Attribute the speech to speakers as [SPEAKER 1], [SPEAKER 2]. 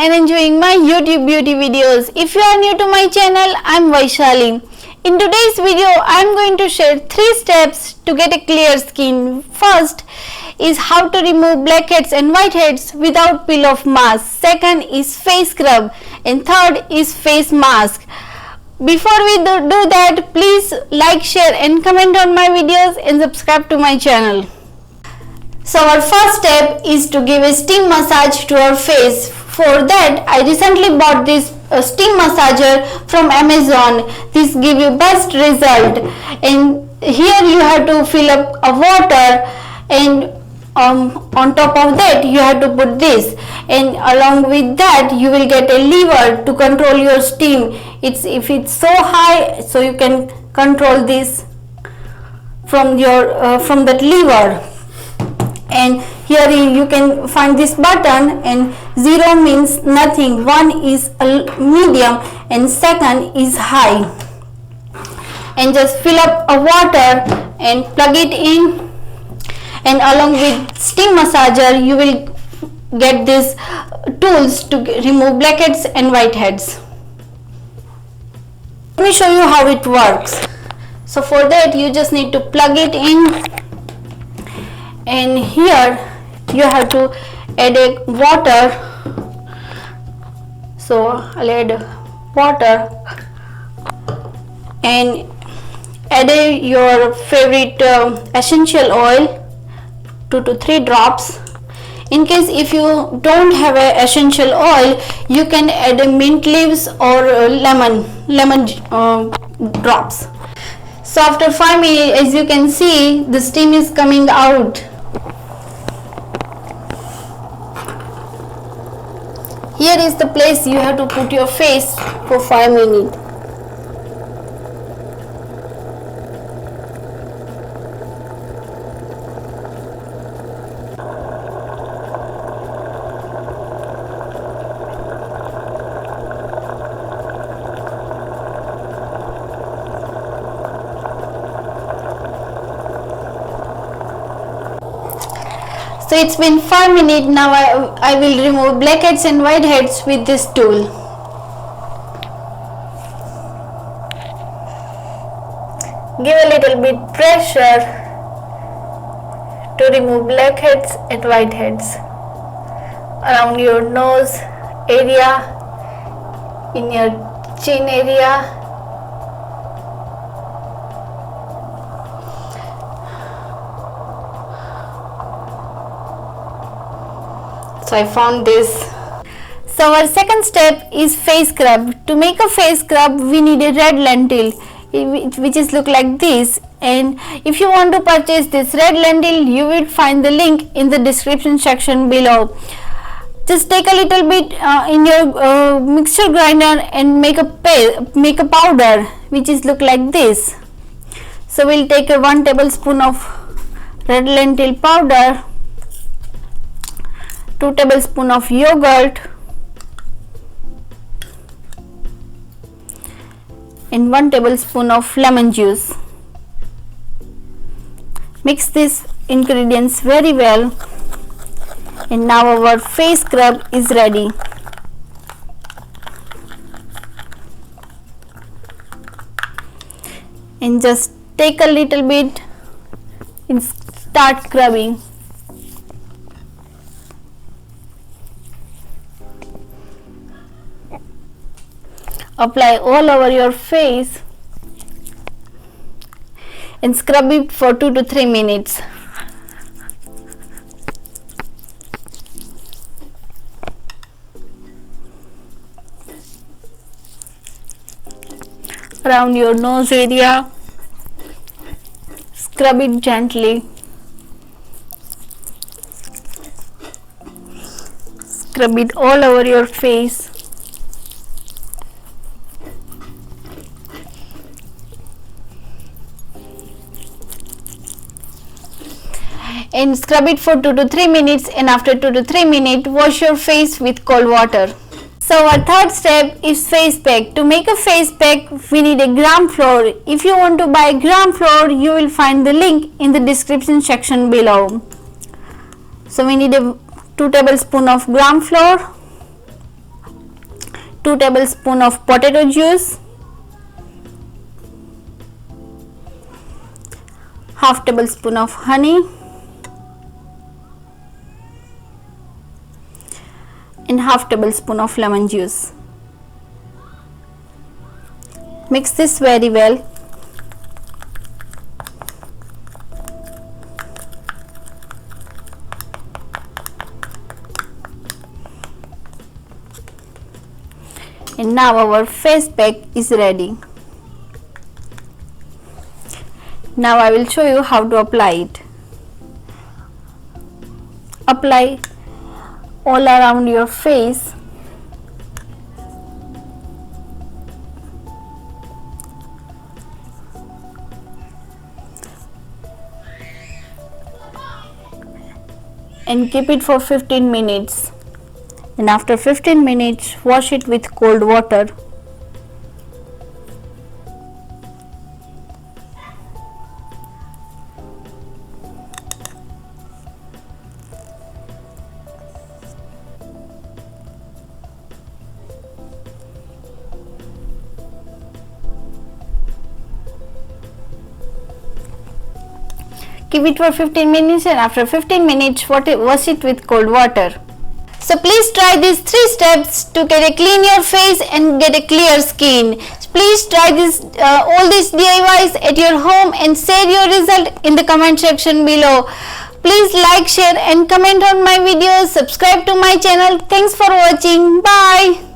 [SPEAKER 1] and enjoying my YouTube beauty videos. If you are new to my channel, I am Vaishali. In today's video, I am going to share 3 steps to get a clear skin. First is how to remove blackheads and whiteheads without peel off mask. Second is face scrub, and third is face mask. Before we do that, please like, share and comment on my videos and subscribe to my channel. So our first step is to give a steam massage to our face. For that, I recently bought this steam massager from Amazon. This gives you best result. And here you have to fill up a water, and on top of that you have to put this, and along with that you will get a lever to control your steam. If it's so high, so you can control this from that lever. And here you can find this button, and 0 means nothing, 1 is medium and second is high. And just fill up a water and plug it in, and along with steam massager you will get these tools to remove blackheads and whiteheads. Let me show you how it works. So for that you just need to plug it in, and here you have to add a water. So I'll add water and add your favorite essential oil, 2 to 3 drops. In case if you don't have a essential oil, you can add a mint leaves or lemon drops. So after 5 minutes, as you can see, the steam is coming out. Here is the place you have to put your face for 5 minutes. So it's been 5 minutes now. I will remove blackheads and whiteheads with this tool. Give a little bit pressure to remove blackheads and whiteheads around your nose area, in your chin area. So I found this. So our second step is face scrub. To make a face scrub, we need a red lentil, which is look like this. And if you want to purchase this red lentil, you will find the link in the description section below. Just take a little bit in your mixture grinder and make a powder, which is look like this. So we'll take a 1 tablespoon of red lentil powder, 2 tablespoons of yogurt, and 1 tablespoon of lemon juice. Mix these ingredients very well, and now our face scrub is ready. And just take a little bit and start scrubbing. Apply all over your face and scrub it for 2 to 3 minutes. Around your nose area, scrub it gently. Scrub it all over your face. And scrub it for 2 to 3 minutes, and after 2 to 3 minutes wash your face with cold water. So our third step is face pack. To make a face pack, we need a gram flour. If you want to buy gram flour, you will find the link in the description section below. So we need a 2 tablespoons of gram flour, 2 tablespoons of potato juice, half tablespoon of honey, and half tablespoon of lemon juice. Mix this very well. And now our face pack is ready. Now I will show you how to apply it. Apply all around your face. And keep it for 15 minutes. And after 15 minutes, wash it with cold water. Keep it for 15 minutes and after 15 minutes wash it with cold water. So please try these 3 steps to get a clean your face and get a clear skin. Please try all these DIYs at your home and share your result in the comment section below. Please like, share and comment on my videos. Subscribe to my channel. Thanks for watching. Bye.